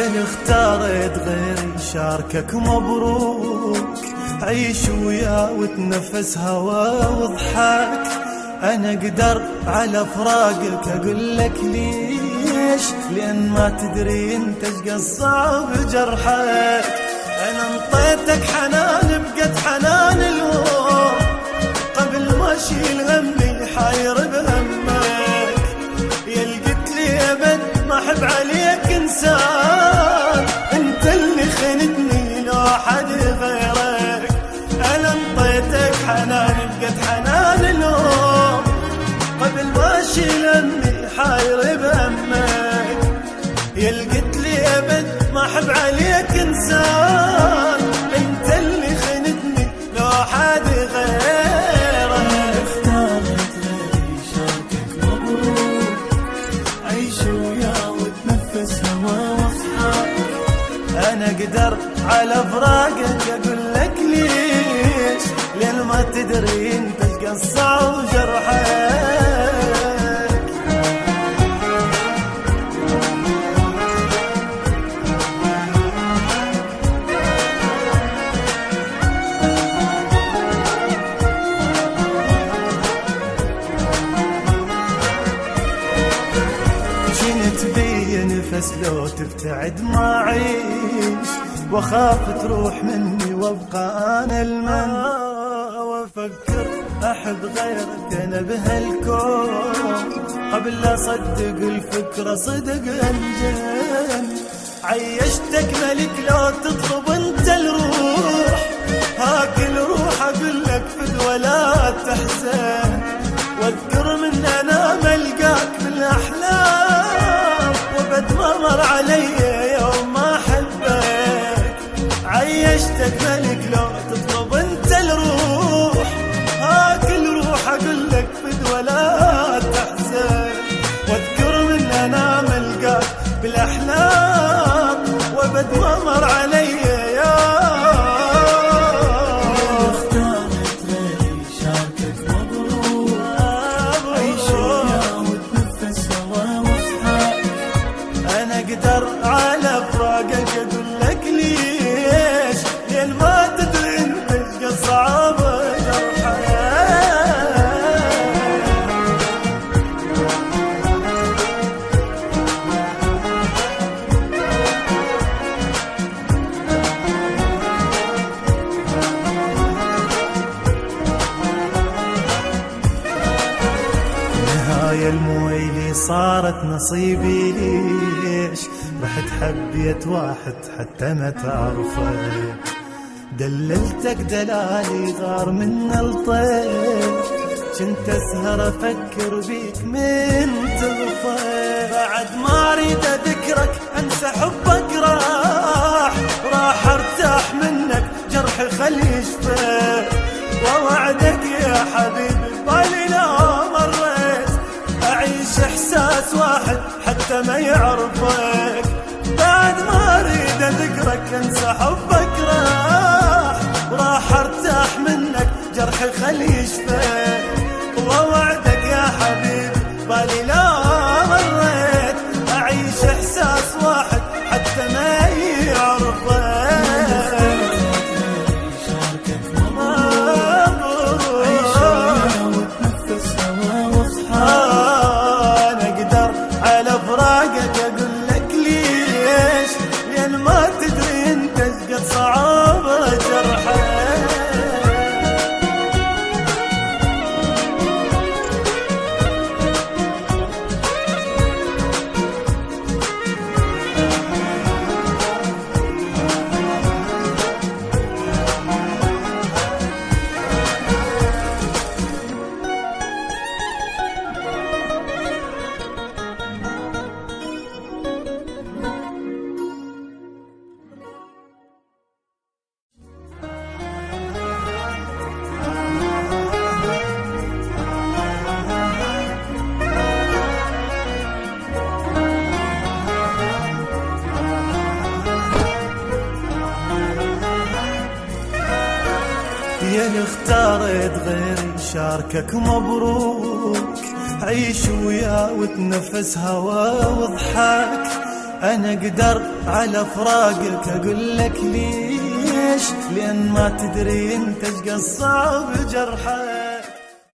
يا اللي اختارت غيري شاركك مبروك، عيش وياه وتنفس هوا وضحك. انا اقدر على فراقك اقول لك ليش، لان ما تدري انت ايش صعب جرحك. انا انطيتك حنان بقد حنان اليوم، قبل ما اشيل همي حاير بهمك. يا اللي قلت لي ابد ما احب عليك انسان، انت اللي خنتني لو حد غيرك. انا انطيتك حنان بقد حنان اليوم، قبل ما اشيل همي حاير بهمك. يا اللي قلت لي ابد ما احب عليك انسان، انت اللي خنتني لو حد غيرك. اختارت غيري شاركك مبروك، عيش وياه وتنفس هوا واصحى. انا اقدر على فراقك اقول لك ليش، لان ما تدري انت ايش قصة وجرحك. جنت بي نفس لو تبتعد ما عيش، واخاف تروح مني وابقى انا المن. وافكر احب غيرك انا بهالكون، قبل لا اصدق الفكره صدق انجن. عيشتك ملك لو تطلب انت الروح، هاكل روح اقول لك فد ولا تحزن. واذكر من انا ملقاك بالاحلام، وبد ما مر علي يوم ما احبك. عيشتك ملك لو تطلب انت الروح، هاكل روح اقول لك فد ولا تحزن. واذكر من انا ملقاك بالاحلام، وبد ما مر علي على فراقك اقول لك ليش، لان ما تدري انت ايش صعب جرحك. نهاية المويلي صارت نصيبي ليش، رحت حبيت واحد حتى ما تعرفه. دللتك دلالي غار من الطير، كنت اسهر افكر بيك من تغفر. بعد ما اريد اذكرك انسى حبك راح ارتاح منك جرحي خلي يشفى. ووعدك يا حبيبي بالي لو مريت اعيش احساس واحد حتى ما يعرفك. بعد ما اريد اذكرك انسى حبك راح ارتاح منك جرحي خلي يشفى. ووعدك يا حبيبي بالي لا مريت اعيش احساس واحد حتى ما يعرفك. يا اللي اختارت غيري شاركك مبروك، عيش وياه وتنفس هوا وضحك. أنا أقدر على فراقك أقول لك ليش، لأن ما تدري أنت إيش قصاب جرحك.